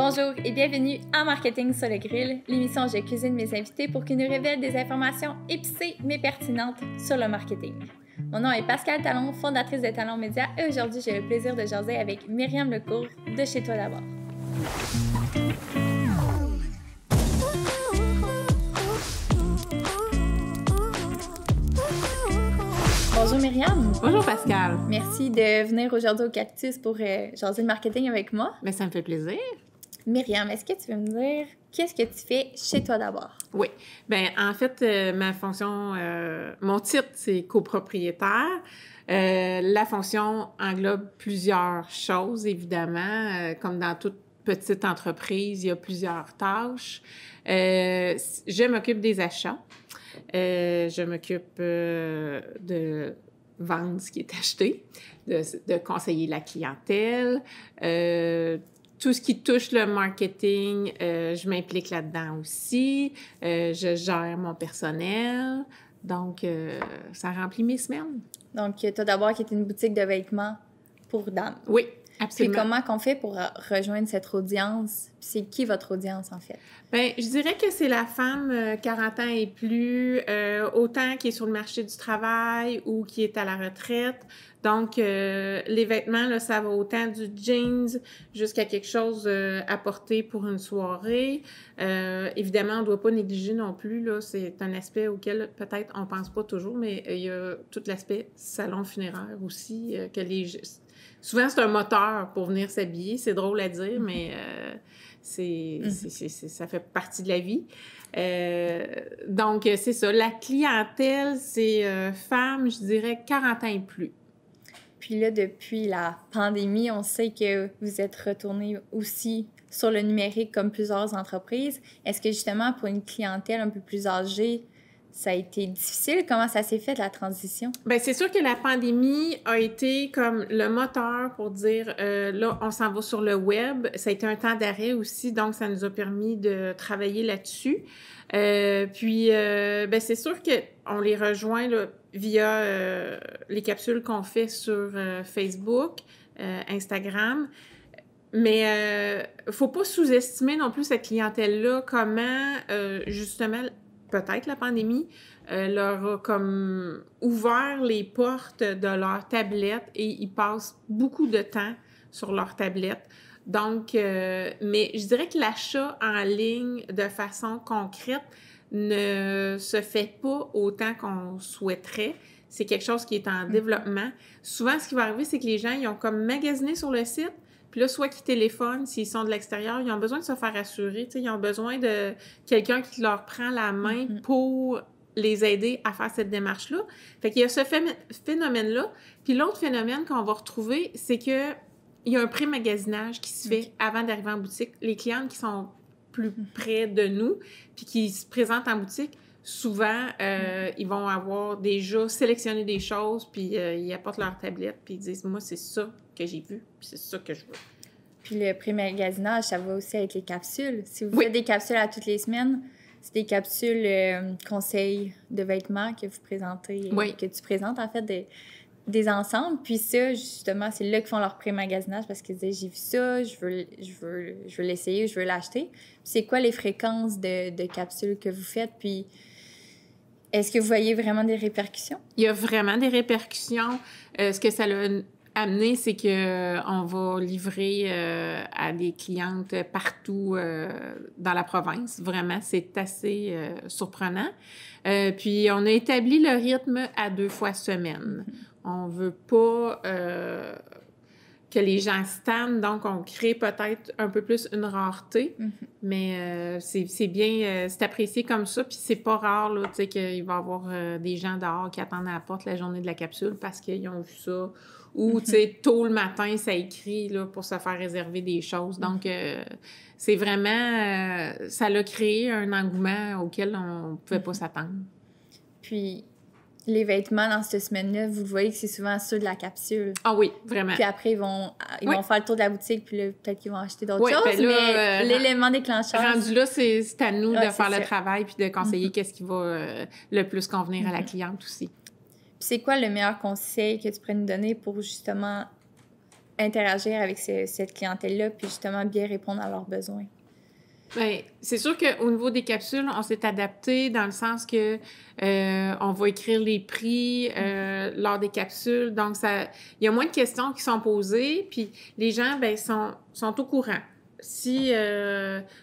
Bonjour et bienvenue à Marketing sur le grill, l'émission où je cuisine mes invités pour qu'ils nous révèlent des informations épicées mais pertinentes sur le marketing. Mon nom est Pascal Talon, fondatrice de Talon Média et aujourd'hui j'ai le plaisir de jaser avec Myriam Lecourt de Chez Toi d'abord. Bonjour Myriam. Bonjour Pascal. Merci de venir aujourd'hui au Cactus pour jaser le marketing avec moi. Mais ça me fait plaisir. Myriam, est-ce que tu veux me dire qu'est-ce que tu fais chez Toi d'abord? Oui. Bien, en fait, ma fonction, mon titre, c'est copropriétaire. La fonction englobe plusieurs choses, évidemment. Comme dans toute petite entreprise, il y a plusieurs tâches. Je m'occupe des achats. Je m'occupe de vendre ce qui est acheté, de conseiller la clientèle. Tout ce qui touche le marketing, je m'implique là-dedans aussi. Je gère mon personnel. Donc, ça remplit mes semaines. Donc, Toi d'abord qui est une boutique de vêtements pour dames. Oui, absolument. Puis comment qu'on fait pour rejoindre cette audience? Puis c'est qui votre audience, en fait? Bien, je dirais que c'est la femme 40 ans et plus, autant qui est sur le marché du travail ou qui est à la retraite. Donc, les vêtements, là, ça va autant du jeans jusqu'à quelque chose à porter pour une soirée. Évidemment, on ne doit pas négliger non plus, là, c'est un aspect auquel peut-être on ne pense pas toujours, mais il y a tout l'aspect salon funéraire aussi, que souvent, c'est un moteur pour venir s'habiller. C'est drôle à dire, mais ça fait partie de la vie. Donc, c'est ça. La clientèle, c'est femmes, je dirais, 40 ans et plus. Puis là, depuis la pandémie, on sait que vous êtes retourné aussi sur le numérique comme plusieurs entreprises. Est-ce que justement, pour une clientèle un peu plus âgée, ça a été difficile? Comment ça s'est fait, la transition? Bien, c'est sûr que la pandémie a été comme le moteur pour dire, là, on s'en va sur le web. Ça a été un temps d'arrêt aussi, donc ça nous a permis de travailler là-dessus. C'est sûr qu'on les rejoint là, via les capsules qu'on fait sur Facebook, Instagram. Mais faut pas sous-estimer non plus cette clientèle-là, comment, justement, peut-être la pandémie leur a comme ouvert les portes de leur tablette et ils passent beaucoup de temps sur leur tablette. Donc, mais je dirais que l'achat en ligne de façon concrète ne se fait pas autant qu'on souhaiterait. C'est quelque chose qui est en développement. Souvent, ce qui va arriver, c'est que les gens, ils ont comme magasiné sur le site, puis là, soit qu'ils téléphonent, s'ils sont de l'extérieur, ils ont besoin de se faire assurer, tu sais, ils ont besoin de quelqu'un qui leur prend la main pour les aider à faire cette démarche-là. Fait qu'il y a ce phénomène-là. Puis l'autre phénomène qu'on va retrouver, c'est que il y a un pré-magasinage qui se fait avant d'arriver en boutique. Les clientes qui sont plus près de nous, puis qui se présentent en boutique, souvent, ils vont avoir déjà sélectionné des choses, puis ils apportent leur tablette, puis ils disent « Moi, c'est ça que j'ai vu, puis c'est ça que je veux. » Puis le pré-magasinage, ça va aussi avec les capsules. Si vous faites des capsules à toutes les semaines, c'est des capsules conseils de vêtements que vous présentez, que tu présentes, en fait, des ensembles. Puis ça, justement, c'est là qu'ils font leur pré-magasinage parce qu'ils disent « J'ai vu ça, je veux l'essayer, je veux l'acheter. » Puis c'est quoi les fréquences de capsules que vous faites? Puis est-ce que vous voyez vraiment des répercussions? Il y a vraiment des répercussions. Ce que ça a amené, c'est qu'on va livrer à des clientes partout dans la province. Vraiment, c'est assez surprenant. Puis, on a établi le rythme à 2 fois semaine. On veut pas que les gens stannent, donc on crée peut-être un peu plus une rareté, mais c'est bien, c'est apprécié comme ça, puis c'est pas rare, là, tu sais, qu'il va y avoir des gens dehors qui attendent à la porte la journée de la capsule parce qu'ils ont vu ça, ou, tu sais, tôt le matin, ça écrit, là, pour se faire réserver des choses, donc c'est vraiment, ça l'a créé un engouement auquel on pouvait pas s'attendre. Puis, les vêtements dans cette semaine-là, vous voyez que c'est souvent ceux de la capsule. Ah oui, vraiment. Puis après, ils vont faire le tour de la boutique, puis là, peut-être qu'ils vont acheter d'autres choses, ben là, mais l'élément déclencheur... Rendu là, c'est à nous de faire le travail puis de conseiller qu'est-ce qui va le plus convenir à la cliente aussi. Puis c'est quoi le meilleur conseil que tu pourrais nous donner pour justement interagir avec cette clientèle-là, puis justement bien répondre à leurs besoins? Bien, c'est sûr qu'au niveau des capsules, on s'est adapté dans le sens que on va écrire les prix lors des capsules. Donc, il y a moins de questions qui sont posées, puis les gens, ben, sont au courant. Si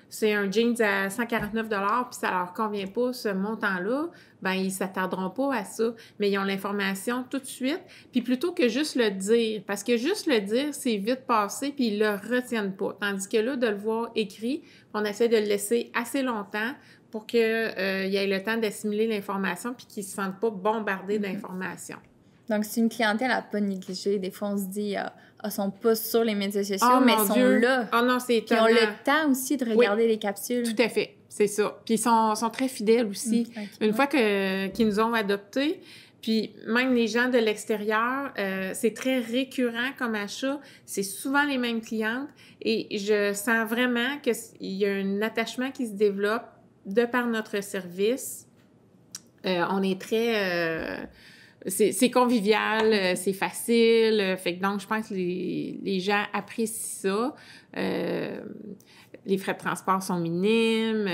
c'est un jeans à 149 $ puis ça leur convient pas, ce montant-là, ben ils s'attarderont pas à ça, mais ils ont l'information tout de suite. Puis plutôt que juste le dire, parce que juste le dire, c'est vite passé, puis ils le retiennent pas. Tandis que là, de le voir écrit, on essaie de le laisser assez longtemps pour qu'il y ait le temps d'assimiler l'information puis qu'ils se sentent pas bombardés d'informations. Donc, c'est une clientèle à pas négliger. Des fois, on se dit, elles sont pas sur les médias sociaux, mais elles sont là. Oh non, c'est étonnant. Puis ils ont le temps aussi de regarder les capsules. Tout à fait, c'est ça. Puis ils sont très fidèles aussi. Une fois qu'ils nous ont adoptés, puis même les gens de l'extérieur, c'est très récurrent comme achat. C'est souvent les mêmes clientes. Et je sens vraiment qu'il y a un attachement qui se développe de par notre service. On est très... c'est convivial, c'est facile. Fait que donc, je pense que les gens apprécient ça. Les frais de transport sont minimes.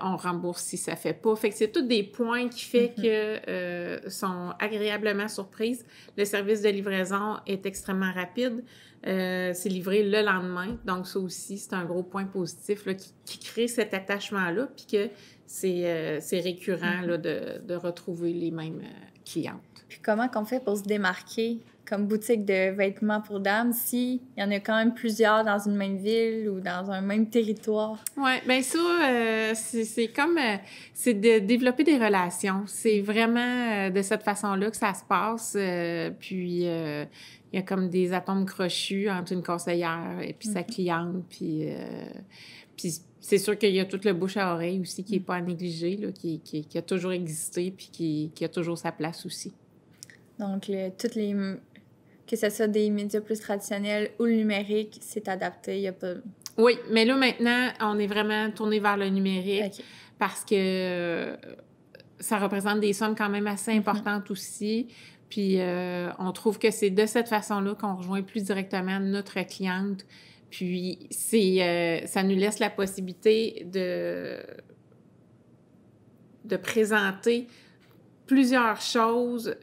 On rembourse si ça fait pas. Fait que c'est tous des points qui fait que sont agréablement surprises. Le service de livraison est extrêmement rapide. C'est livré le lendemain. Donc, ça aussi, c'est un gros point positif là, qui crée cet attachement-là puis que c'est récurrent là, de retrouver les mêmes clientes. Puis comment qu'on fait pour se démarquer comme boutique de vêtements pour dames s'il y en a quand même plusieurs dans une même ville ou dans un même territoire? Oui, bien ça, c'est comme... c'est de développer des relations. C'est vraiment de cette façon-là que ça se passe. Puis il y a comme des atomes crochus entre une conseillère et puis sa cliente. Puis c'est sûr qu'il y a toute le bouche à oreille aussi qui n'est pas à négliger, là, qui a toujours existé puis qui a toujours sa place aussi. Donc, que ce soit des médias plus traditionnels ou le numérique, c'est adapté, il n'y a pas... Oui, mais là, maintenant, on est vraiment tourné vers le numérique parce que ça représente des sommes quand même assez importantes aussi. Puis, on trouve que c'est de cette façon-là qu'on rejoint plus directement notre cliente. Puis, ça nous laisse la possibilité de présenter plusieurs choses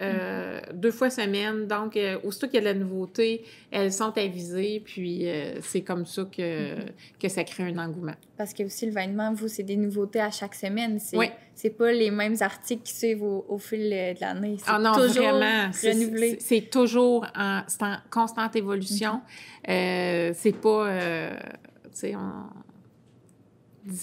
2 fois semaine. Donc, aussitôt qu'il y a de la nouveauté, elles sont avisées. Puis, c'est comme ça que ça crée un engouement. Parce que aussi, le vêtement, vous, c'est des nouveautés à chaque semaine. C'est pas les mêmes articles qui suivent au fil de l'année. C'est toujours vraiment, renouvelé. C'est toujours en constante évolution. C'est pas... tu sais,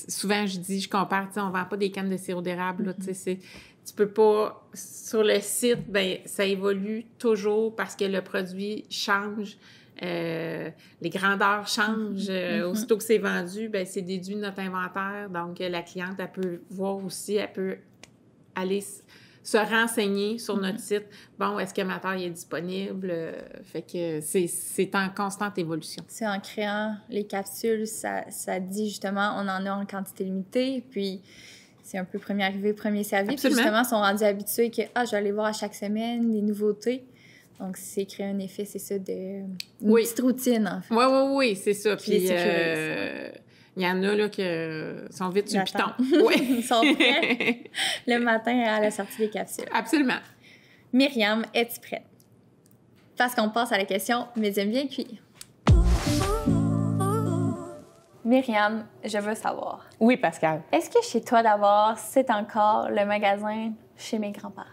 souvent, je compare, on vend pas des cannes de sirop d'érable, là, tu sais, tu peux pas... Sur le site, ben ça évolue toujours parce que le produit change, les grandeurs changent. Aussitôt que c'est vendu, ben c'est déduit de notre inventaire. Donc, la cliente, elle peut voir aussi, elle peut aller se renseigner sur notre site. Bon, est-ce que ma taille est disponible? Fait que c'est en constante évolution. C'est en créant les capsules, ça dit justement, on en a en quantité limitée, puis c'est un peu premier arrivé, premier servi. Absolument. Puis justement, ils sont rendus habitués que, je vais aller voir à chaque semaine des nouveautés. Donc, c'est créer un effet, c'est ça, une petite routine, en fait. Oui, c'est ça. Puis, il y en a là qui sont vite sur le piton. Ils sont prêts le matin à la sortie des capsules. Absolument. Myriam, es-tu prête? Parce qu'on passe à la question « Mais j'aime bien cuire ». Myriam, je veux savoir. Oui, Pascal. Est-ce que chez toi, d'abord, c'est encore le magasin chez mes grands-parents?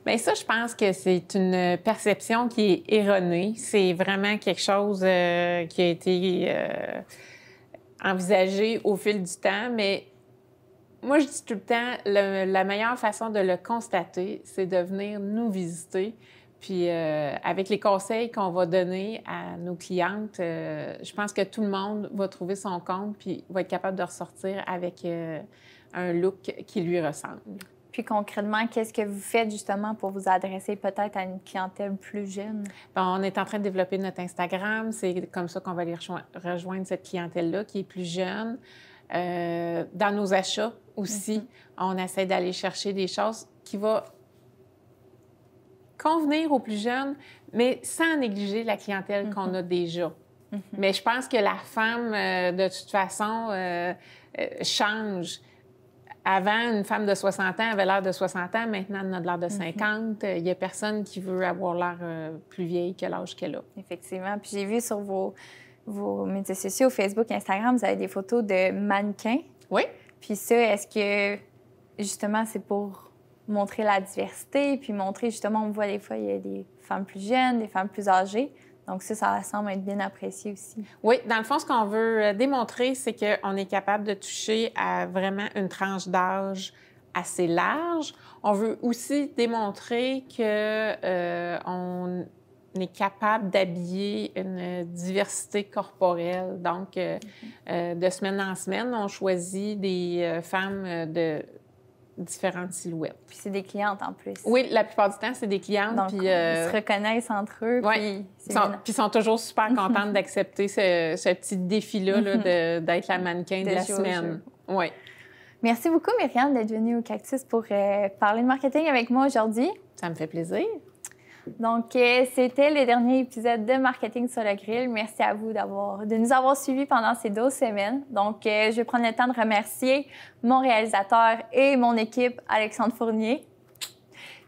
Bien, ça, je pense que c'est une perception qui est erronée. C'est vraiment quelque chose qui a été envisagé au fil du temps, mais moi, je dis tout le temps, la meilleure façon de le constater, c'est de venir nous visiter. Puis, avec les conseils qu'on va donner à nos clientes, je pense que tout le monde va trouver son compte puis va être capable de ressortir avec un look qui lui ressemble. Puis concrètement, qu'est-ce que vous faites justement pour vous adresser peut-être à une clientèle plus jeune? Bon, on est en train de développer notre Instagram. C'est comme ça qu'on va aller rejoindre cette clientèle-là qui est plus jeune. Dans nos achats aussi, on essaie d'aller chercher des choses qui vont convenir aux plus jeunes, mais sans négliger la clientèle qu'on a déjà. Mais je pense que la femme, de toute façon, change. Avant, une femme de 60 ans avait l'air de 60 ans. Maintenant, elle a l'air de 50. Il n'y a personne qui veut avoir l'air plus vieille que l'âge qu'elle a. Effectivement. Puis j'ai vu sur vos médias sociaux, Facebook, Instagram, vous avez des photos de mannequins. Oui. Puis ça, est-ce que, justement, c'est pour montrer la diversité, puis montrer, justement, on voit des fois, il y a des femmes plus jeunes, des femmes plus âgées. Donc ça semble être bien apprécié aussi. Oui, dans le fond, ce qu'on veut démontrer, c'est qu'on est capable de toucher à vraiment une tranche d'âge assez large. On veut aussi démontrer qu'on est capable d'habiller une diversité corporelle. Donc, de semaine en semaine, on choisit des femmes de différentes silhouettes. Puis c'est des clientes en plus. Oui, la plupart du temps, c'est des clientes. Donc, ils se reconnaissent entre eux. Oui, puis ils sont toujours super contentes d'accepter ce petit défi-là d'être la mannequin de la semaine. Oui. Merci beaucoup, Myriam, d'être venue au Cactus pour parler de marketing avec moi aujourd'hui. Ça me fait plaisir. Donc, c'était le dernier épisode de Marketing sur le grill. Merci à vous de nous avoir suivis pendant ces 12 semaines. Donc, je vais prendre le temps de remercier mon réalisateur et mon équipe, Alexandre Fournier.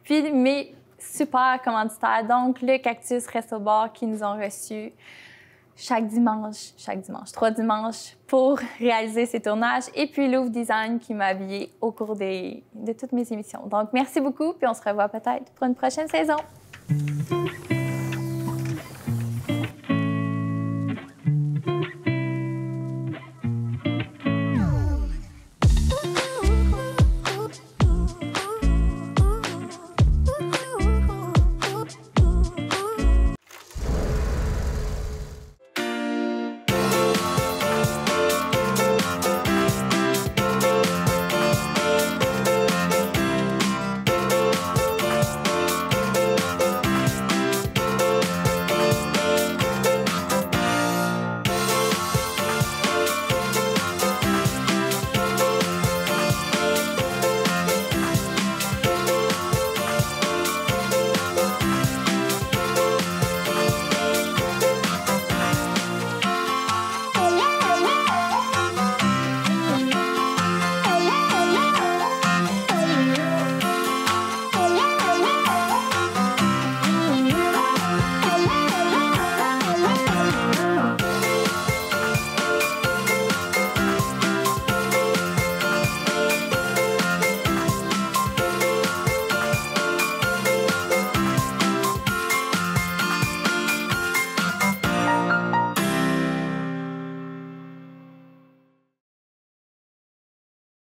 Puis, mes super commanditaires, donc le Cactus Resto Bar qui nous ont reçus chaque dimanche, 3 dimanches pour réaliser ces tournages. Et puis, Louvre Design qui m'a habillée au cours de toutes mes émissions. Donc, merci beaucoup, puis on se revoit peut-être pour une prochaine saison.